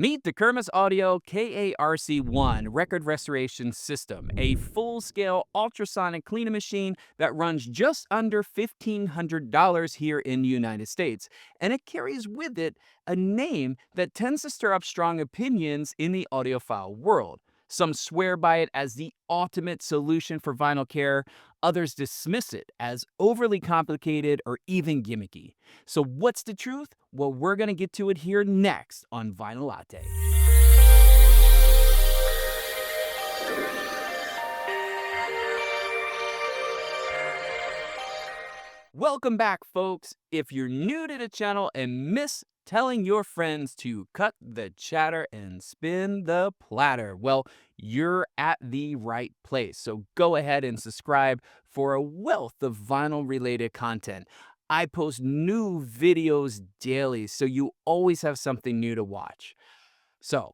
Meet the Kirmuss Audio KARC-1 record restoration system, a full-scale ultrasonic cleaning machine that runs just under $1,500 here in the United States. And it carries with it a name that tends to stir up strong opinions in the audiophile world. Some swear by it as the ultimate solution for vinyl care. Others dismiss it as overly complicated or even gimmicky. So what's the truth? Well, we're going to get to it here next on Vinyl Latte. Welcome back, folks. If you're new to the channel and miss telling your friends to cut the chatter and spin the platter, well, you're at the right place. So go ahead and subscribe for a wealth of vinyl-related content. I post new videos daily, so you always have something new to watch. So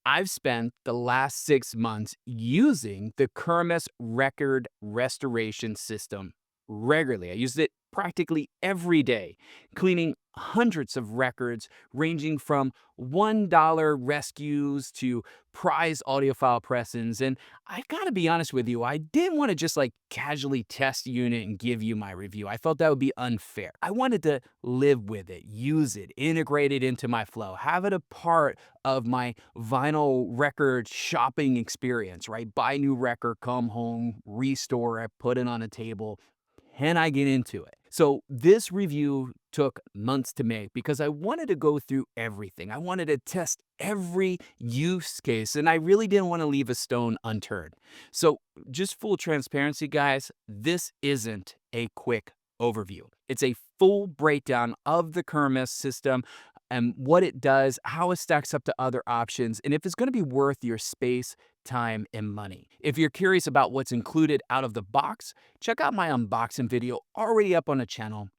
I've spent the last 6 months using the Kirmuss record restoration system regularly. I used it practically every day, cleaning hundreds of records ranging from $1 rescues to prize audiophile press-ins. And I gotta be honest with you, I didn't want to just casually test the unit and give you my review. I felt that would be unfair. I wanted to live with it, use it, integrate it into my flow, have it a part of my vinyl record shopping experience, right? Buy a new record, come home, restore it, put it on a table. Can I get into it? So this review took months to make because I wanted to go through everything. I wanted to test every use case, and I really didn't want to leave a stone unturned. So just full transparency, guys, this isn't a quick overview. It's a full breakdown of the Kirmuss system and what it does, how it stacks up to other options, and if it's going to be worth your space, time, and money. If you're curious about what's included out of the box, check out my unboxing video already up on the channel.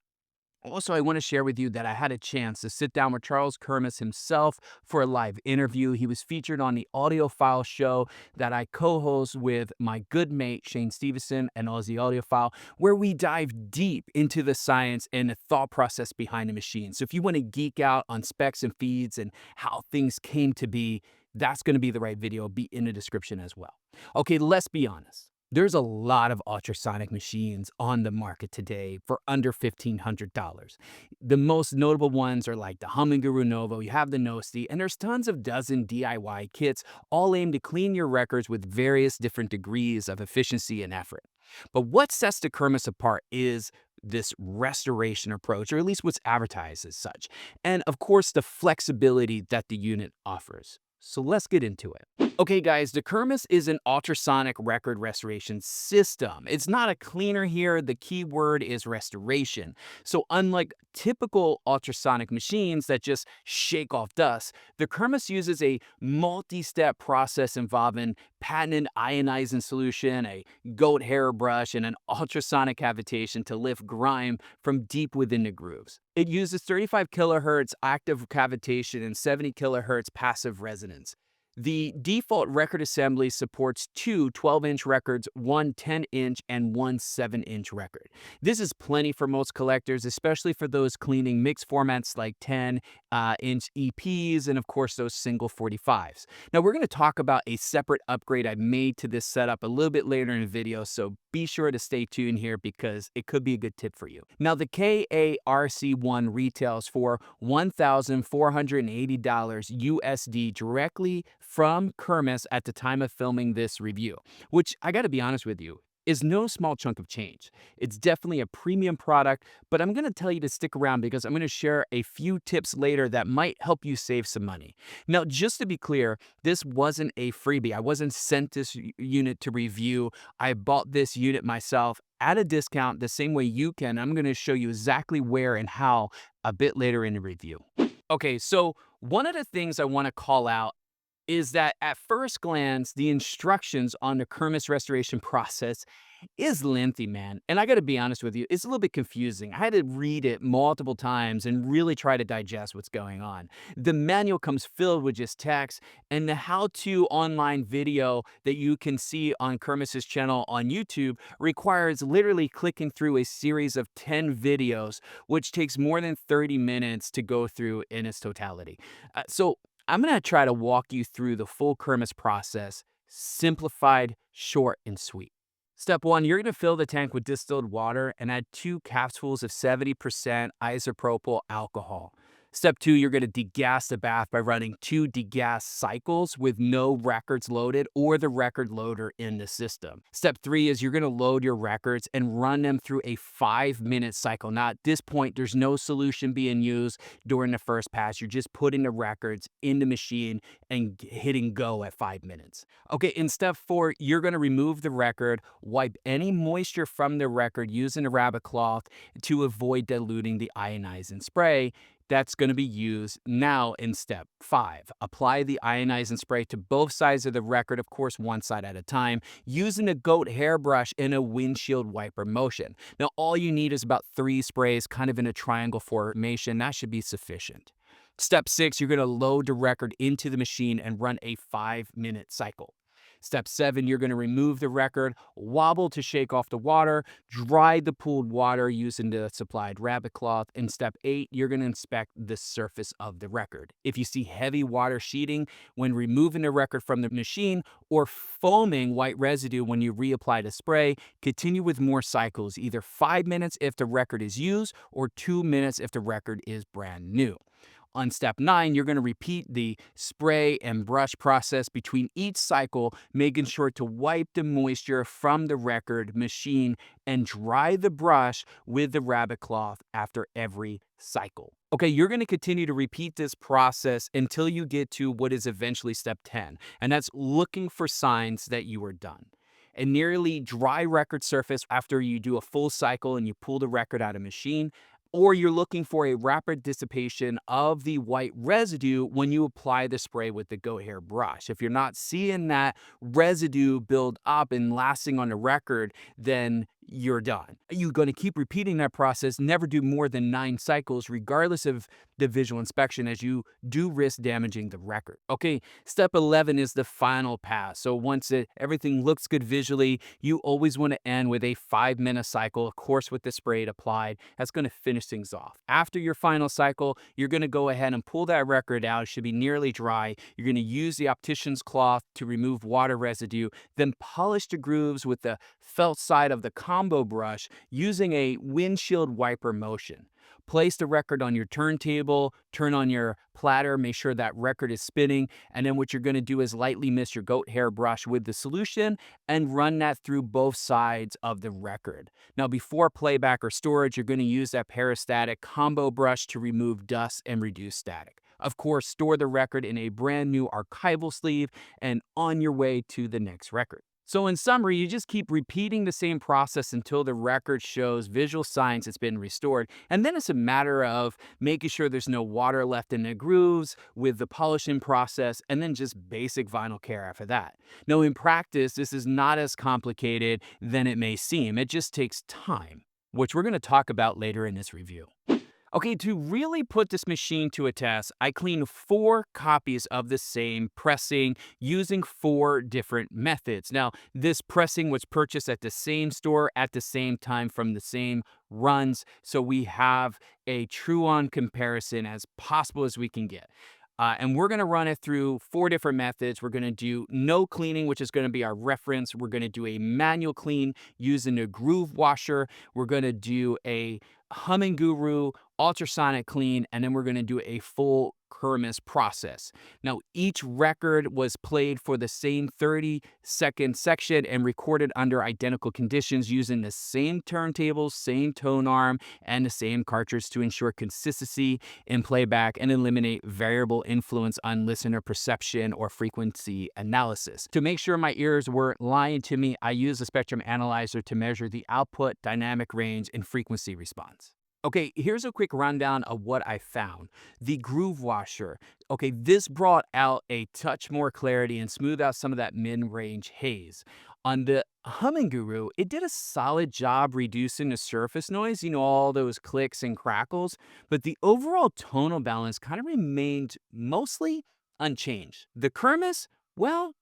Also, I want to share with you that I had a chance to sit down with Charles Kirmuss himself for a live interview. He was featured on the Audiophile show that I co-host with my good mate, Shane Stevenson, and Aussie Audiophile, where we dive deep into the science and the thought process behind the machine. So if you want to geek out on specs and feeds and how things came to be, that's going to be the right video. It'll be in the description as well. Okay, let's be honest. There's a lot of ultrasonic machines on the market today for under $1,500. The most notable ones are like the HumminGuru Novo, you have the Nosti, and there's tons of dozen DIY kits, all aimed to clean your records with various different degrees of efficiency and effort. But what sets the Kirmuss apart is this restoration approach, or at least what's advertised as such. And of course, the flexibility that the unit offers. So let's get into it. Okay, guys, the Kirmuss is an ultrasonic record restoration system. It's not a cleaner here. The key word is restoration. So unlike typical ultrasonic machines that just shake off dust, the Kirmuss uses a multi-step process involving patented ionizing solution, a goat hair brush, and an ultrasonic cavitation to lift grime from deep within the grooves. It uses 35 kilohertz active cavitation and 70 kilohertz passive resonance. The default record assembly supports two 12-inch records, one 10-inch and one 7-inch record. This is plenty for most collectors, especially for those cleaning mixed formats like 10-inch EPs and, of course, those single 45s. Now, we're going to talk about a separate upgrade I made to this setup a little bit later in the video, so be sure to stay tuned here because it could be a good tip for you. Now, the KARC-1 retails for $1,480 USD directly from Kirmuss at the time of filming this review, which I gotta be honest with you, is no small chunk of change. It's definitely a premium product, but I'm gonna tell you to stick around because I'm gonna share a few tips later that might help you save some money. Now, just to be clear, this wasn't a freebie. I wasn't sent this unit to review. I bought this unit myself at a discount the same way you can. I'm gonna show you exactly where and how a bit later in the review. Okay, so one of the things I wanna call out is that at first glance, the instructions on the Kirmuss restoration process is lengthy, man. And I got to be honest with you, it's a little bit confusing. I had to read it multiple times and really try to digest what's going on. The manual comes filled with just text, and the how-to online video that you can see on Kirmuss's channel on YouTube requires literally clicking through a series of 10 videos, which takes more than 30 minutes to go through in its totality. So I'm going to try to walk you through the full Kirmuss process, simplified, short, and sweet. Step one, you're going to fill the tank with distilled water and add 2 capsules of 70% isopropyl alcohol. Step two, you're going to degas the bath by running 2 degas cycles with no records loaded or the record loader in the system. Step three is you're going to load your records and run them through a 5-minute cycle. Now, at this point, there's no solution being used during the first pass. You're just putting the records in the machine and hitting go at 5 minutes. Okay, in step four, you're going to remove the record, wipe any moisture from the record using a rabbit cloth to avoid diluting the ionizing spray that's going to be used now in step five. Apply the ionizing spray to both sides of the record, of course, one side at a time, using a goat hairbrush in a windshield wiper motion. Now, all you need is about 3 sprays, kind of in a triangle formation. That should be sufficient. Step six, you're going to load the record into the machine and run a 5-minute cycle. Step seven, you're going to remove the record, wobble to shake off the water, dry the pooled water using the supplied rabbit cloth. And step eight, you're going to inspect the surface of the record. If you see heavy water sheeting when removing the record from the machine or foaming white residue when you reapply the spray, continue with more cycles, either 5 minutes if the record is used or 2 minutes if the record is brand new. On step 9, you're going to repeat the spray and brush process between each cycle, making sure to wipe the moisture from the record machine and dry the brush with the rabbit cloth after every cycle. Okay, you're going to continue to repeat this process until you get to what is eventually step 10, and that's looking for signs that you are done. A nearly dry record surface after you do a full cycle and you pull the record out of machine, or you're looking for a rapid dissipation of the white residue when you apply the spray with the goat hair brush. If you're not seeing that residue build up and lasting on the record, then you're done. You're going to keep repeating that process, never do more than 9 cycles, regardless of the visual inspection, as you do risk damaging the record. Okay, step 11 is the final pass. So once everything looks good visually, you always want to end with a 5-minute cycle, of course, with the spray applied. That's going to finish things off. After your final cycle, you're going to go ahead and pull that record out. It should be nearly dry. You're going to use the optician's cloth to remove water residue, then polish the grooves with the felt side of the combo brush using a windshield wiper motion. Place the record on your turntable, turn on your platter, make sure that record is spinning, and then what you're going to do is lightly mist your goat hair brush with the solution and run that through both sides of the record. Now, before playback or storage, you're going to use that peristatic combo brush to remove dust and reduce static. Of course, store the record in a brand new archival sleeve and on your way to the next record. So in summary, you just keep repeating the same process until the record shows visual signs it's been restored. And then it's a matter of making sure there's no water left in the grooves with the polishing process, and then just basic vinyl care after that. Now, in practice, this is not as complicated than it may seem. It just takes time, which we're going to talk about later in this review. Okay, to really put this machine to a test, I cleaned 4 copies of the same pressing using 4 different methods. Now, this pressing was purchased at the same store at the same time from the same runs, so we have a true-on comparison as possible as we can get. And we're going to run it through 4 different methods. We're going to do no cleaning, which is going to be our reference. We're going to do a manual clean using a groove washer. We're going to do a HumminGuru ultrasonic clean, and then we're going to do a full Kirmuss process. Now, each record was played for the same 30-second section and recorded under identical conditions using the same turntable, same tone arm, and the same cartridge to ensure consistency in playback and eliminate variable influence on listener perception or frequency analysis. To make sure my ears weren't lying to me, I used a spectrum analyzer to measure the output, dynamic range, and frequency response. Okay, here's a quick rundown of what I found. The groove washer. Okay, this brought out a touch more clarity and smoothed out some of that mid-range haze. On the HumminGuru, it did a solid job reducing the surface noise, all those clicks and crackles, but the overall tonal balance kind of remained mostly unchanged. The Kirmuss, well,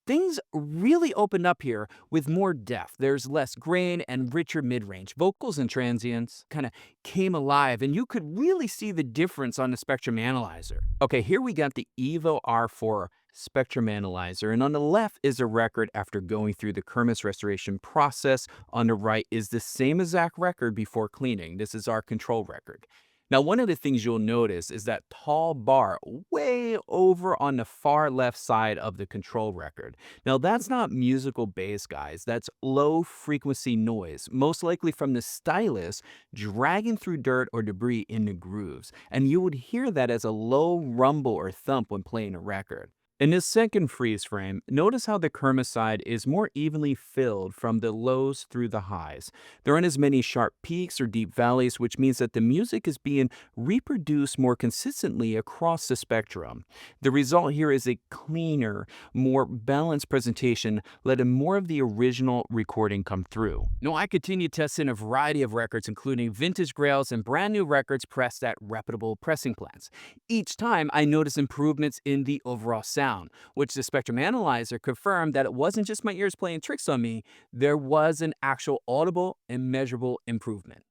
things really open up here with more depth. There's less grain and richer mid-range. Vocals and transients kind of came alive, and you could really see the difference on the spectrum analyzer. Okay, here we got the Evo R4 spectrum analyzer, and on the left is a record after going through the Kirmuss restoration process. On the right is the same exact record before cleaning. This is our control record. Now, one of the things you'll notice is that tall bar way over on the far left side of the control record. Now, that's not musical bass, guys. That's low frequency noise, most likely from the stylus dragging through dirt or debris in the grooves. And you would hear that as a low rumble or thump when playing a record. In this second freeze frame, notice how the Kirmuss side is more evenly filled from the lows through the highs. There aren't as many sharp peaks or deep valleys, which means that the music is being reproduced more consistently across the spectrum. The result here is a cleaner, more balanced presentation, letting more of the original recording come through. Now, I continue testing a variety of records, including vintage grails and brand new records pressed at reputable pressing plants. Each time, I notice improvements in the overall sound, which the spectrum analyzer confirmed that it wasn't just my ears playing tricks on me, there was an actual audible and measurable improvement.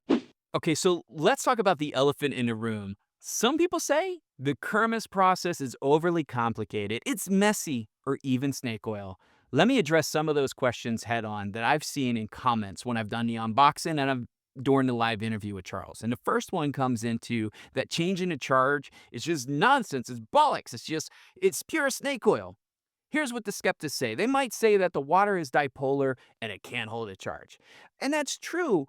Okay, so let's talk about the elephant in the room. Some people say the Kirmuss process is overly complicated, it's messy, or even snake oil. Let me address some of those questions head on that I've seen in comments when I've done the unboxing and during the live interview with Charles. And the first one comes into that changing the charge is just nonsense. It's bollocks. It's pure snake oil. Here's what the skeptics say. They might say that the water is dipolar and it can't hold a charge. And that's true,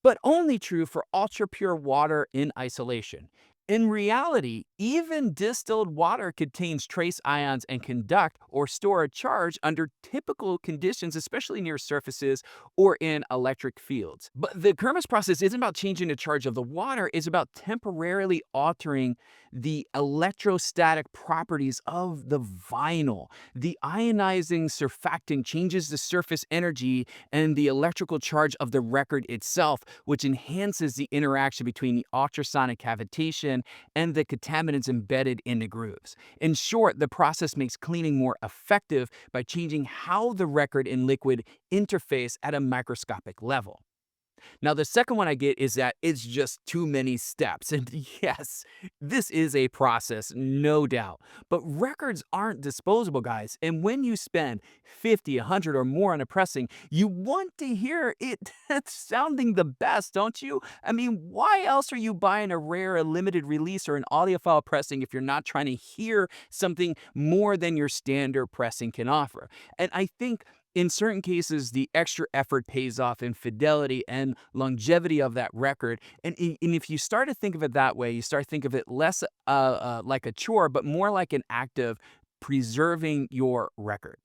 but only true for ultra pure water in isolation. In reality, even distilled water contains trace ions and conduct or store a charge under typical conditions, especially near surfaces or in electric fields. But the Kirmuss process isn't about changing the charge of the water, it's about temporarily altering the electrostatic properties of the vinyl. The ionizing surfactant changes the surface energy and the electrical charge of the record itself, which enhances the interaction between the ultrasonic cavitation and the contaminants embedded in the grooves. In short, the process makes cleaning more effective by changing how the record and liquid interface at a microscopic level. Now, the second one I get is that it's just too many steps. And yes, this is a process, no doubt. But records aren't disposable, guys. And when you spend 50, 100 or more on a pressing, you want to hear it sounding the best, don't you? I mean, why else are you buying a rare, a limited release or an audiophile pressing if you're not trying to hear something more than your standard pressing can offer? And I think in certain cases, the extra effort pays off in fidelity and longevity of that record. And if you start to think of it that way, you start to think of it less like a chore, but more like an act of preserving your record.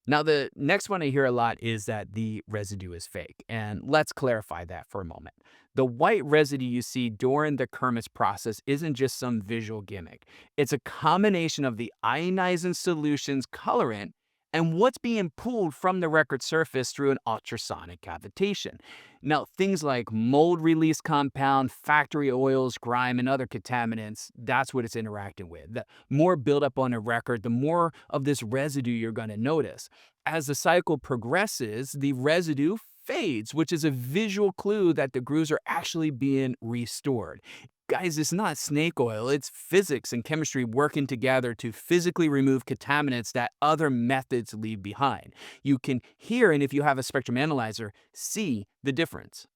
Now, the next one I hear a lot is that the residue is fake. And let's clarify that for a moment. The white residue you see during the Kirmuss process isn't just some visual gimmick. It's a combination of the ionizing solution's colorant and what's being pulled from the record surface through an ultrasonic cavitation. Now, things like mold release compound, factory oils, grime, and other contaminants, that's what it's interacting with. The more buildup on a record, the more of this residue you're going to notice. As the cycle progresses, the residue fades, which is a visual clue that the grooves are actually being restored. Guys, it's not snake oil, it's physics and chemistry working together to physically remove contaminants that other methods leave behind. You can hear, and if you have a spectrum analyzer, see the difference.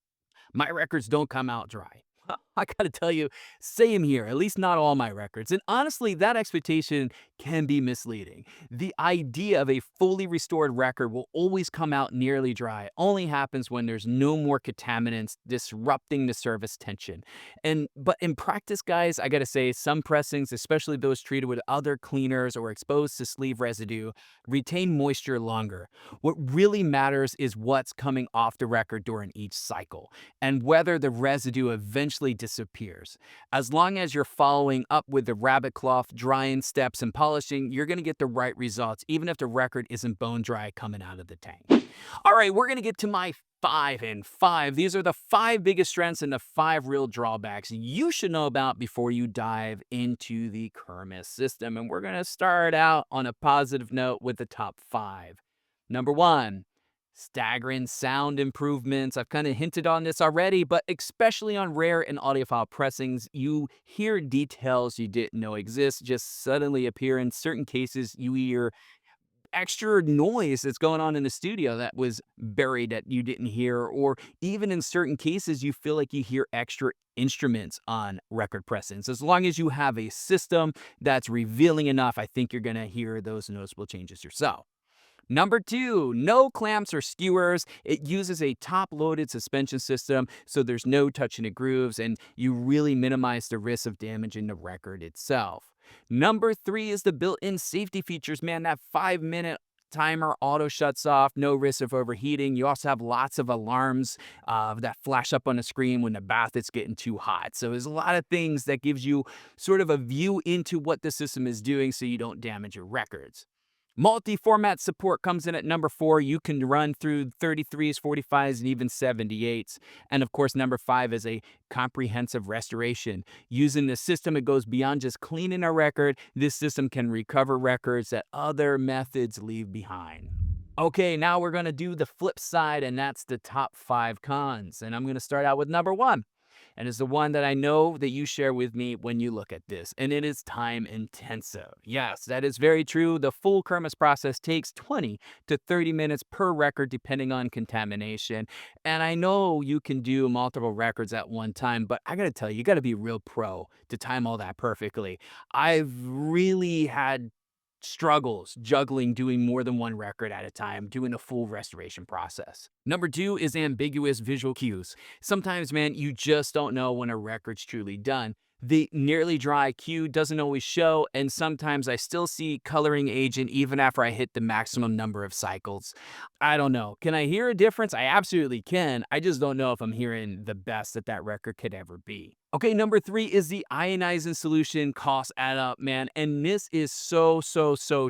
My records don't come out dry. I gotta tell you, same here, at least not all my records. And honestly, that expectation can be misleading. The idea of a fully restored record will always come out nearly dry only happens when there's no more contaminants disrupting the surface tension. But in practice, guys, I gotta say, some pressings, especially those treated with other cleaners or exposed to sleeve residue, retain moisture longer. What really matters is what's coming off the record during each cycle and whether the residue eventually disappears. As long as you're following up with the rabbit cloth, drying steps, and polishing, you're going to get the right results, even if the record isn't bone dry coming out of the tank. All right, we're going to get to my 5 and 5. These are the 5 biggest strengths and the 5 real drawbacks you should know about before you dive into the Kirmuss system. And we're going to start out on a positive note with the top 5. Number 1, staggering sound improvements. I've kind of hinted on this already, but especially on rare and audiophile pressings, you hear details you didn't know exist just suddenly appear. In certain cases, you hear extra noise that's going on in the studio that was buried that you didn't hear, or even in certain cases, you feel like you hear extra instruments on record pressings. As long as you have a system that's revealing enough, I think you're going to hear those noticeable changes yourself. Number 2, no clamps or skewers. It uses a top-loaded suspension system, so there's no touching the grooves, and you really minimize the risk of damaging the record itself. Number 3 is the built-in safety features. Man, that 5-minute timer auto shuts off, no risk of overheating. You also have lots of alarms that flash up on the screen when the bath is getting too hot. So there's a lot of things that gives you sort of a view into what the system is doing so you don't damage your records. Multi-format support comes in at number 4. You can run through 33s, 45s, and even 78s. And of course, number 5 is a comprehensive restoration. Using the system, it goes beyond just cleaning a record. This system can recover records that other methods leave behind. Okay, now we're going to do the flip side, and that's the top 5 cons. And I'm going to start out with number 1. And it's the one that I know that you share with me when you look at this, and it is time intensive. Yes, that is very true. The full Kirmuss process takes 20 to 30 minutes per record, depending on contamination. And I know you can do multiple records at one time, but I gotta tell you, you gotta be real pro to time all that perfectly. I've really had struggles juggling doing more than one record at a time, doing a full restoration process. Number 2 is ambiguous visual cues. Sometimes, man, you just don't know when a record's truly done. The nearly dry cue doesn't always show, and sometimes I still see coloring agent even after I hit the maximum number of cycles. I don't know. Can I hear a difference? I absolutely can. I just don't know if I'm hearing the best that that record could ever be. Okay, number 3 is the ionizing solution costs add up, man. And this is so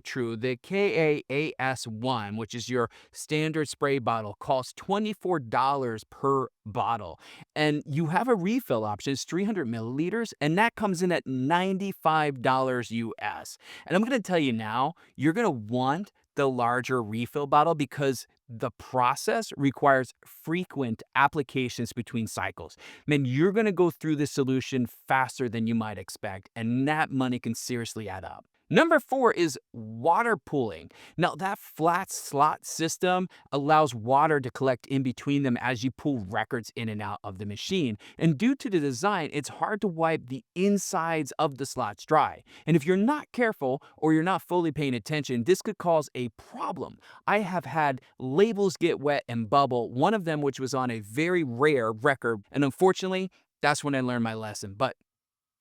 true. The KAAS1, which is your standard spray bottle, costs $24 per bottle. And you have a refill option, it's 300 milliliters, and that comes in at $95 US. And I'm going to tell you now, you're going to want the larger refill bottle because the process requires frequent applications between cycles. Man, you're going to go through this solution faster than you might expect, and that money can seriously add up. Number 4 is water pooling. Now, that flat slot system allows water to collect in between them as you pull records in and out of the machine. And due to the design, it's hard to wipe the insides of the slots dry. And if you're not careful or you're not fully paying attention, this could cause a problem. I have had labels get wet and bubble, one of them which was on a very rare record. And unfortunately, that's when I learned my lesson. But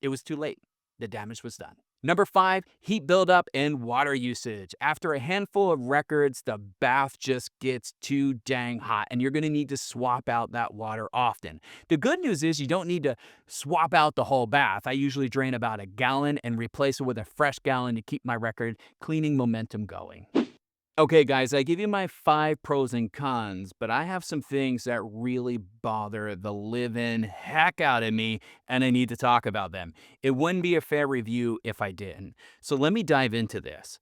it was too late. The damage was done. Number 5, heat buildup and water usage. After a handful of records, the bath just gets too dang hot, and you're going to need to swap out that water often. The good news is you don't need to swap out the whole bath. I usually drain about a gallon and replace it with a fresh gallon to keep my record cleaning momentum going. Okay, guys, I give you my 5 pros and cons, but I have some things that really bother the living heck out of me, and I need to talk about them. It wouldn't be a fair review if I didn't. So let me dive into this.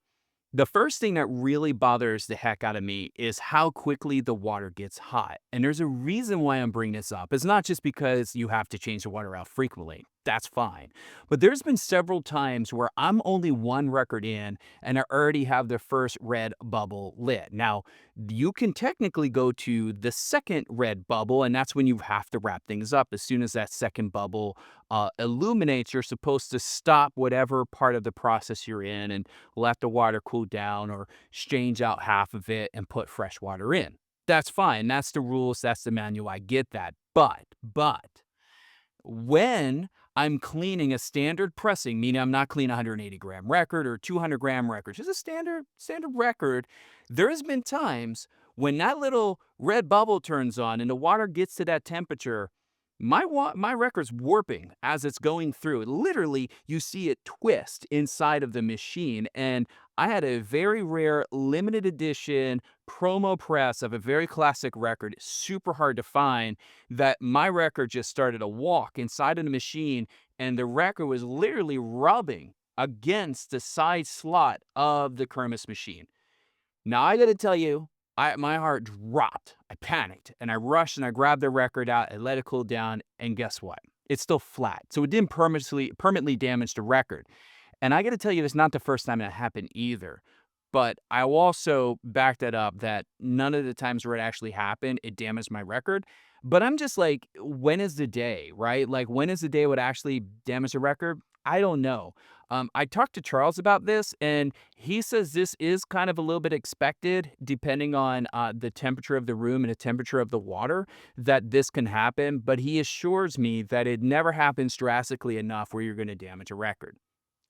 The first thing that really bothers the heck out of me is how quickly the water gets hot. And there's a reason why I'm bringing this up. It's not just because you have to change the water out frequently. That's fine. But there's been several times where I'm only one record in and I already have the first red bubble lit. Now, you can technically go to the second red bubble, and that's when you have to wrap things up. As soon as that second bubble illuminates, you're supposed to stop whatever part of the process you're in and let the water cool down or change out half of it and put fresh water in. That's fine. That's the rules. That's the manual. I get that. But when I'm cleaning a standard pressing, meaning I'm not cleaning a 180-gram record or 200-gram record, just a standard record, there has been times when that little red bubble turns on and the water gets to that temperature, my record's warping as it's going through. Literally, you see it twist inside of the machine. And I had a very rare limited edition promo press of a very classic record, super hard to find, that my record just started to walk inside of the machine, and the record was literally rubbing against the side slot of the Kirmuss machine. Now I gotta tell you, my heart dropped. I panicked and I rushed and I grabbed the record out. I let it cool down, and guess what? It's still flat, so it didn't permanently damage the record. And I got to tell you, it's not the first time that happened either. But I will also back that up that none of the times where it actually happened, it damaged my record. But I'm just like, when is the day, right? Like, when is the day it would actually damage the record? I don't know. I talked to Charles about this, and he says this is kind of a little bit expected, depending on the temperature of the room and the temperature of the water, that this can happen. But he assures me that it never happens drastically enough where you're going to damage a record.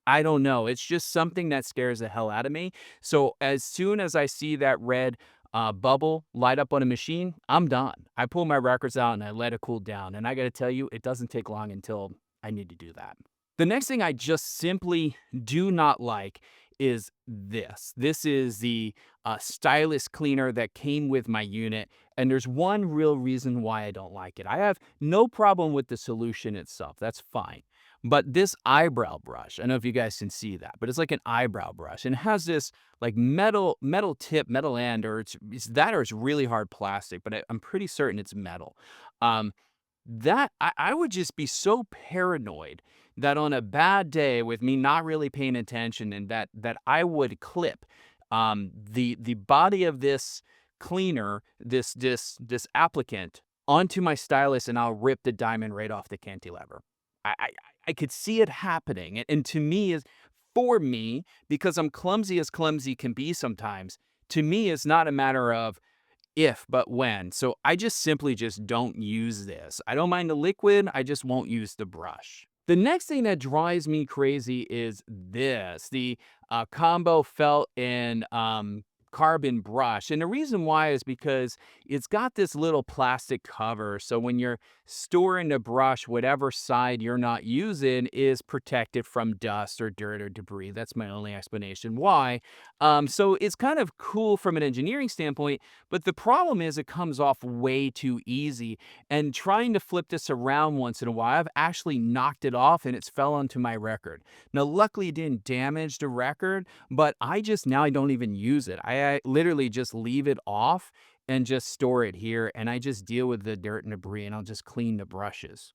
I don't know. It's just something that scares the hell out of me. So as soon as I see that red bubble light up on a machine, I'm done. I pull my records out and I let it cool down. And I got to tell you, it doesn't take long until I need to do that. The next thing I just simply do not like is this. This is the stylus cleaner that came with my unit. And there's one real reason why I don't like it. I have no problem with the solution itself. That's fine. But this eyebrow brush, I don't know if you guys can see that, but it's like an eyebrow brush and it has this like metal tip, metal end, or it's that or it's really hard plastic, but I'm pretty certain it's metal. Um, that I would just be so paranoid that on a bad day with me not really paying attention, and that I would clip the body of this cleaner, this applicant, onto my stylus, and I'll rip the diamond right off the cantilever. I I, I could see it happening, and to me is for me, because I'm clumsy as clumsy can be sometimes. To me, it's not a matter of if, but when. So I just simply just don't use this. I don't mind the liquid, I just won't use the brush. The next thing that drives me crazy is this, the combo felt and carbon brush. And the reason why is because it's got this little plastic cover. So when you're storing the brush, whatever side you're not using is protected from dust or dirt or debris. That's my only explanation why. So it's kind of cool from an engineering standpoint, but the problem is it comes off way too easy. And trying to flip this around once in a while, I've actually knocked it off and it's fell onto my record. Now, luckily it didn't damage the record, but I don't even use it. I literally just leave it off and just store it here, and I just deal with the dirt and debris, and I'll just clean the brushes.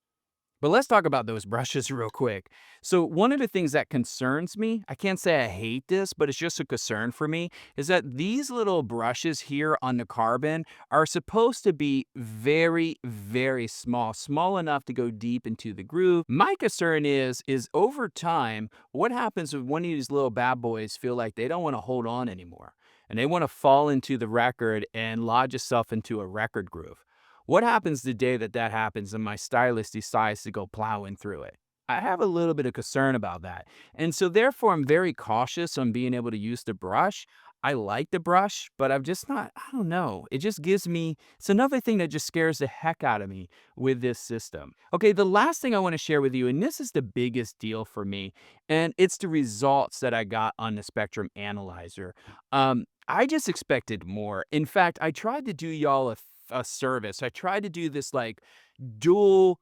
But let's talk about those brushes real quick. So one of the things that concerns me, I can't say I hate this, but it's just a concern for me, is that these little brushes here on the carbon are supposed to be very, very small, small enough to go deep into the groove. My concern is over time, what happens when one of these little bad boys feel like they don't want to hold on anymore, and they want to fall into the record and lodge itself into a record groove? What happens the day that that happens and my stylist decides to go plowing through it? I have a little bit of concern about that. And so therefore I'm very cautious on being able to use the brush. I like the brush, but I'm just not, I don't know. It just gives me, it's another thing that just scares the heck out of me with this system. Okay, the last thing I want to share with you, and this is the biggest deal for me, and it's the results that I got on the spectrum analyzer. I just expected more. In fact, I tried to do y'all a service. I tried to do this like dual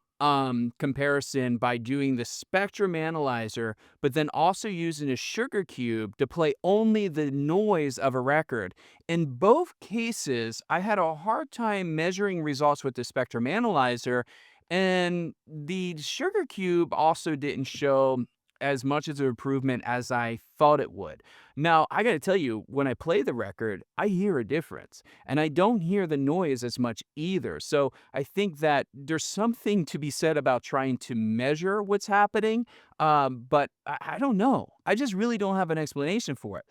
comparison by doing the spectrum analyzer, but then also using a sugar cube to play only the noise of a record. In both cases, I had a hard time measuring results with the spectrum analyzer, and the sugar cube also didn't show as much as an improvement as I thought it would. Now, I got to tell you, when I play the record, I hear a difference, and I don't hear the noise as much either. So I think that there's something to be said about trying to measure what's happening, but I don't know. I just really don't have an explanation for it.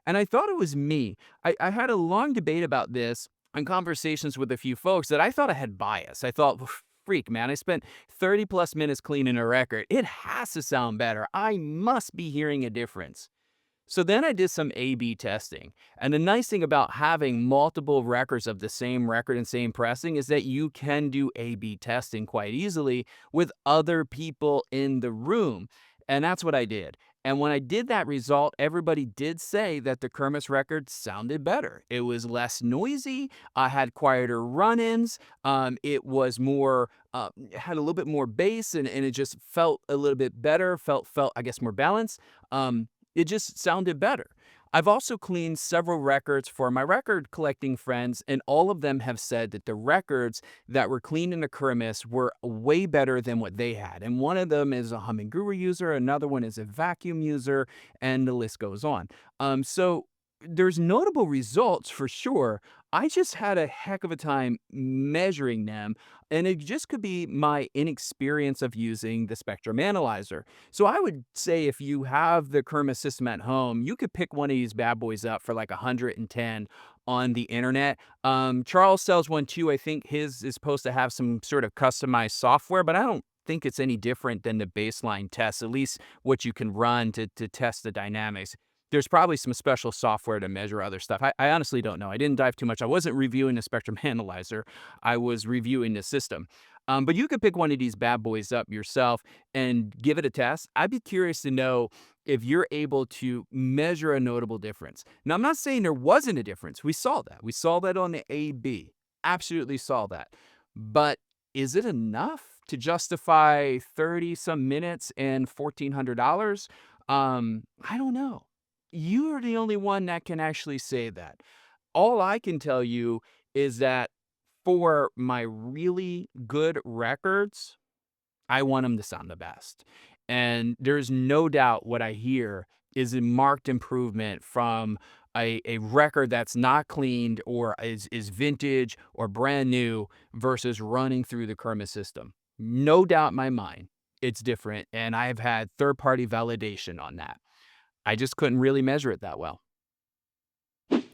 And I thought it was me. I had a long debate about this and conversations with a few folks that I thought I had bias. I thought, freak, man, I spent 30 plus minutes cleaning a record. It has to sound better. I must be hearing a difference. So then I did some A/B testing. And the nice thing about having multiple records of the same record and same pressing is that you can do A/B testing quite easily with other people in the room. And that's what I did. And when I did that result, everybody did say that the Kirmuss record sounded better. It was less noisy. I had quieter run-ins. It was more, had a little bit more bass, and it just felt a little bit better. Felt I guess more balanced. It just sounded better. I've also cleaned several records for my record collecting friends, and all of them have said that the records that were cleaned in the Kirmuss were way better than what they had. And one of them is a HumminGuru user, another one is a vacuum user, and the list goes on. So there's notable results for sure. I just had a heck of a time measuring them, and it just could be my inexperience of using the spectrum analyzer. So I would say if you have the Kirmuss system at home, you could pick one of these bad boys up for like 110 on the internet. Charles sells one too. I think his is supposed to have some sort of customized software, but I don't think it's any different than the baseline test, at least what you can run to test the dynamics. There's probably some special software to measure other stuff. I honestly don't know. I didn't dive too much. I wasn't reviewing the spectrum analyzer. I was reviewing the system. But you could pick one of these bad boys up yourself and give it a test. I'd be curious to know if you're able to measure a notable difference. Now, I'm not saying there wasn't a difference. We saw that. We saw that on the A/B. Absolutely saw that. But is it enough to justify 30 some minutes and $1,400? I don't know. You're the only one that can actually say that. All I can tell you is that for my really good records, I want them to sound the best. And there's no doubt what I hear is a marked improvement from a record that's not cleaned or is vintage or brand new versus running through the Kirmuss system. No doubt in my mind, it's different. And I've had third-party validation on that. I just couldn't really measure it that well.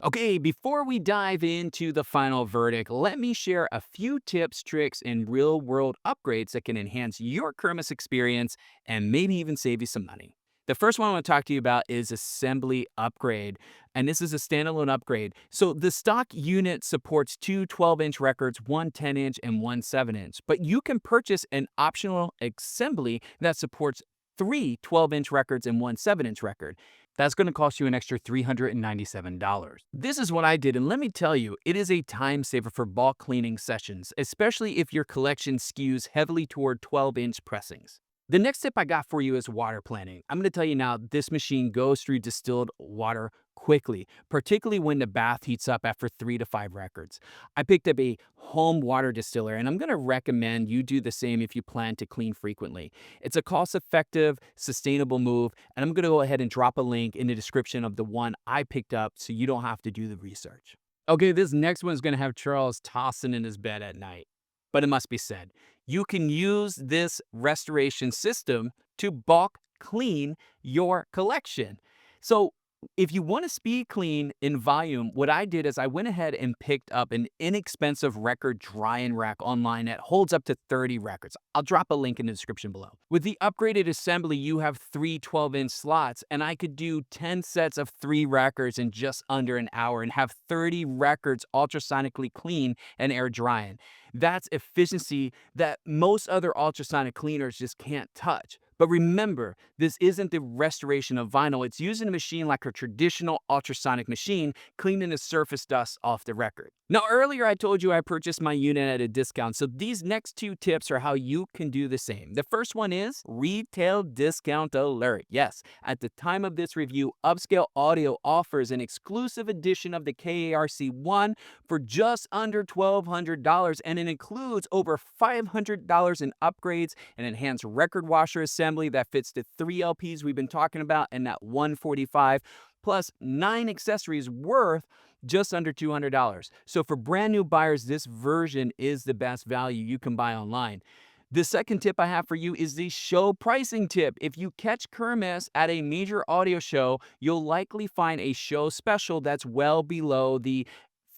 Okay, before we dive into the final verdict, let me share a few tips, tricks, and real-world upgrades that can enhance your Kirmuss experience and maybe even save you some money. The first one I want to talk to you about is assembly upgrade, and this is a standalone upgrade. So the stock unit supports two 12-inch records, one 10-inch and one 7-inch, but you can purchase an optional assembly that supports three 12-inch records and one 7-inch record. That's going to cost you an extra $397. This is what I did, and let me tell you, it is a time saver for bulk cleaning sessions, especially if your collection skews heavily toward 12-inch pressings. The next tip I got for you is water planning. I'm going to tell you now, this machine goes through distilled water quickly, particularly when the bath heats up after 3 to 5 records. I picked up a home water distiller, and I'm going to recommend you do the same if you plan to clean frequently. It's a cost-effective, sustainable move, and I'm going to go ahead and drop a link in the description of the one I picked up so you don't have to do the research. Okay, this next one is going to have Charles tossing in his bed at night. But it must be said, you can use this restoration system to bulk clean your collection. So if you want to speed clean in volume, what I did is I went ahead and picked up an inexpensive record drying rack online that holds up to 30 records. I'll drop a link in the description below. With the upgraded assembly, you have three 12-inch slots, and I could do 10 sets of 3 records in just under an hour and have 30 records ultrasonically clean and air drying. That's efficiency that most other ultrasonic cleaners just can't touch. But remember, this isn't the restoration of vinyl. It's using a machine like a traditional ultrasonic machine, cleaning the surface dust off the record. Now, earlier I told you I purchased my unit at a discount, so these next 2 tips are how you can do the same. The first one is retail discount alert. Yes, at the time of this review, Upscale Audio offers an exclusive edition of the KARC-1 for just under $1,200, and it includes over $500 in upgrades, an enhanced record washer assembly that fits the 3 LPs we've been talking about and that 145, plus 9 accessories worth just under $200. So for brand new buyers, this version is the best value you can buy online. The second tip I have for you is the show pricing tip. If you catch Kirmuss at a major audio show, you'll likely find a show special that's well below the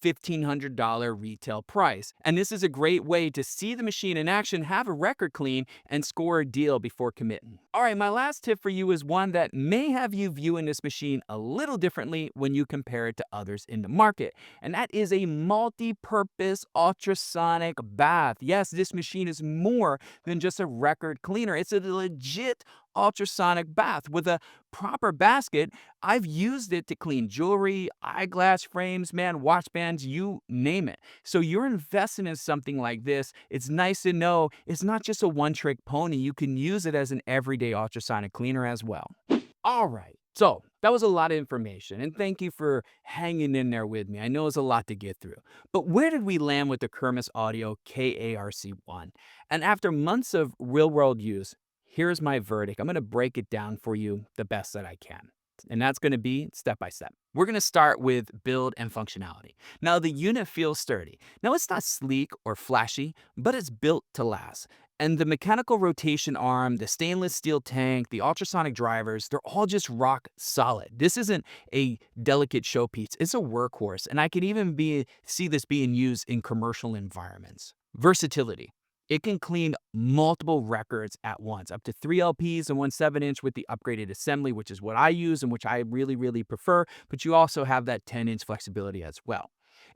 $1,500 retail price. And this is a great way to see the machine in action, have a record clean, and score a deal before committing. All right, my last tip for you is one that may have you viewing this machine a little differently when you compare it to others in the market. And that is a multi-purpose ultrasonic bath. Yes, this machine is more than just a record cleaner. It's a legit ultrasonic bath with a proper basket. I've used it to clean jewelry, eyeglass frames, man, watch bands, you name it. So you're investing in something like this. It's nice to know it's not just a one-trick pony. You can use it as an everyday ultrasonic cleaner as well. All right. So that was a lot of information, and thank you for hanging in there with me. I know it's a lot to get through. But where did we land with the Kirmuss Audio KARC1? And after months of real-world use, here's my verdict. I'm going to break it down for you the best that I can. And that's going to be step by step. We're going to start with build and functionality. Now, the unit feels sturdy. Now, it's not sleek or flashy, but it's built to last. And the mechanical rotation arm, the stainless steel tank, the ultrasonic drivers, they're all just rock solid. This isn't a delicate showpiece. It's a workhorse. And I can even see this being used in commercial environments. Versatility. It can clean multiple records at once, up to 3 LPs and 1 7-inch with the upgraded assembly, which is what I use and which I really prefer, but you also have that 10-inch flexibility as well.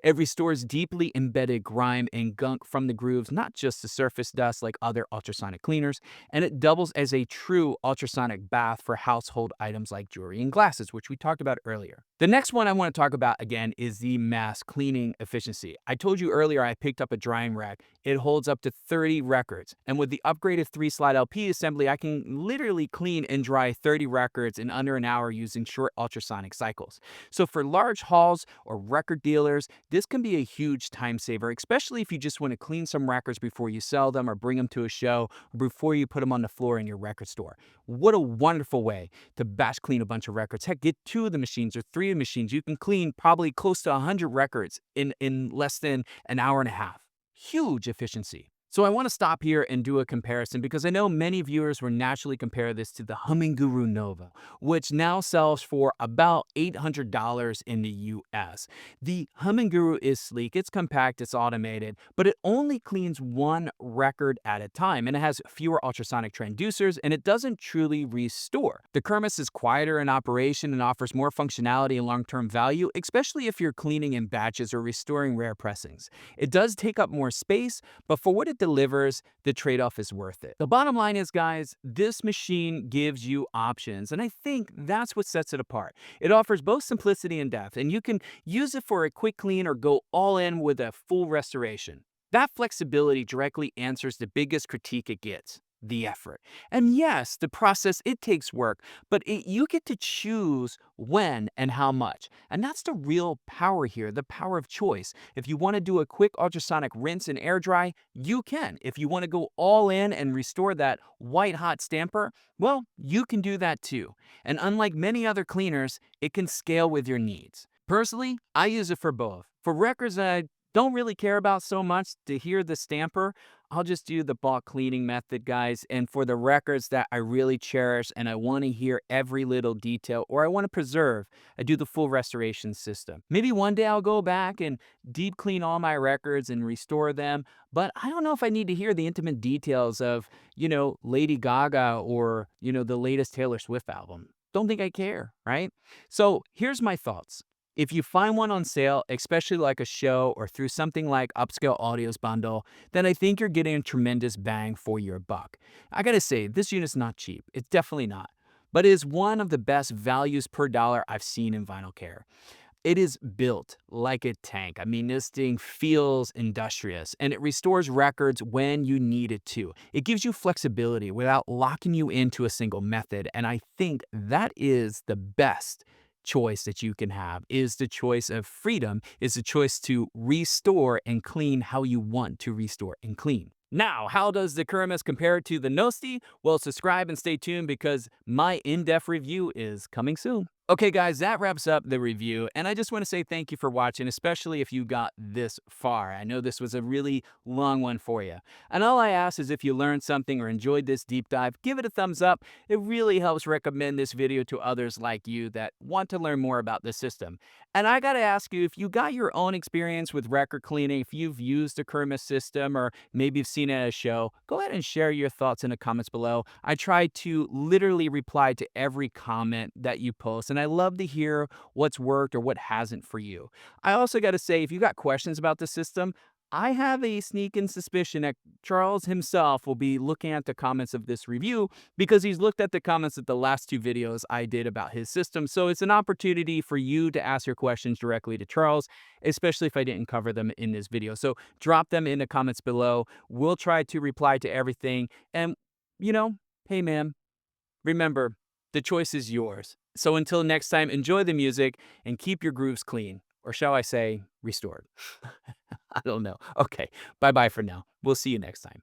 It restores deeply embedded grime and gunk from the grooves, not just the surface dust like other ultrasonic cleaners, and it doubles as a true ultrasonic bath for household items like jewelry and glasses, which we talked about earlier. The next one I want to talk about again is the mass cleaning efficiency. I told you earlier I picked up a drying rack. It holds up to 30 records, and with the upgraded 3-slide LP assembly, I can literally clean and dry 30 records in under an hour using short ultrasonic cycles. So for large hauls or record dealers, this can be a huge time saver, especially if you just want to clean some records before you sell them or bring them to a show or before you put them on the floor in your record store. What a wonderful way to batch clean a bunch of records. Heck, get 2 of the machines or 3 of the machines. You can clean probably close to 100 records in less than an hour and a half. Huge efficiency. So I want to stop here and do a comparison because I know many viewers will naturally compare this to the HumminGuru Nova, which now sells for about $800 in the US. The HumminGuru is sleek, it's compact, it's automated, but it only cleans 1 record at a time, and it has fewer ultrasonic transducers, and it doesn't truly restore. The Kirmuss is quieter in operation and offers more functionality and long-term value, especially if you're cleaning in batches or restoring rare pressings. It does take up more space, but for what it delivers, the trade-off is worth it. The bottom line is, guys, this machine gives you options, and I think that's what sets it apart. It offers both simplicity and depth, and you can use it for a quick clean or go all in with a full restoration. That flexibility directly answers the biggest critique it gets: the effort. And yes, the process, it takes work, but you get to choose when and how much. And that's the real power here, the power of choice. If you want to do a quick ultrasonic rinse and air dry, you can. If you want to go all in and restore that white hot stamper, well, you can do that too. And unlike many other cleaners, it can scale with your needs. Personally, I use it for both. For records that I don't really care about so much to hear the stamper, I'll just do the bulk cleaning method, guys. And for the records that I really cherish and I want to hear every little detail or I want to preserve, I do the full restoration system. Maybe one day I'll go back and deep clean all my records and restore them, but I don't know if I need to hear the intimate details of, Lady Gaga or, the latest Taylor Swift album. Don't think I care, right? So here's my thoughts. If you find one on sale, especially like a show or through something like Upscale Audio's bundle, then I think you're getting a tremendous bang for your buck. I gotta say, this unit's not cheap. It's definitely not. But it is one of the best values per dollar I've seen in vinyl care. It is built like a tank. I mean, this thing feels industrious, and it restores records when you need it to. It gives you flexibility without locking you into a single method, and I think that is the best choice that you can have, is the choice of freedom, is the choice to restore and clean how you want to restore and clean. Now, how does the Kirmuss compare to the Nosti? Well, subscribe and stay tuned because my in-depth review is coming soon. Okay, guys, that wraps up the review. And I just want to say thank you for watching, especially if you got this far. I know this was a really long one for you. And all I ask is if you learned something or enjoyed this deep dive, give it a thumbs up. It really helps recommend this video to others like you that want to learn more about the system. And I got to ask you, if you got your own experience with record cleaning, if you've used the Kirmuss system, or maybe you've seen it at a show, go ahead and share your thoughts in the comments below. I try to literally reply to every comment that you post, and I love to hear what's worked or what hasn't for you. I also got to say, if you got questions about the system, I have a sneaking suspicion that Charles himself will be looking at the comments of this review because he's looked at the comments of the last two videos I did about his system. So it's an opportunity for you to ask your questions directly to Charles, especially if I didn't cover them in this video. So drop them in the comments below. We'll try to reply to everything. And, you know, hey, man, remember, the choice is yours. So until next time, enjoy the music and keep your grooves clean. Or shall I say, restored? I don't know. Okay, bye-bye for now. We'll see you next time.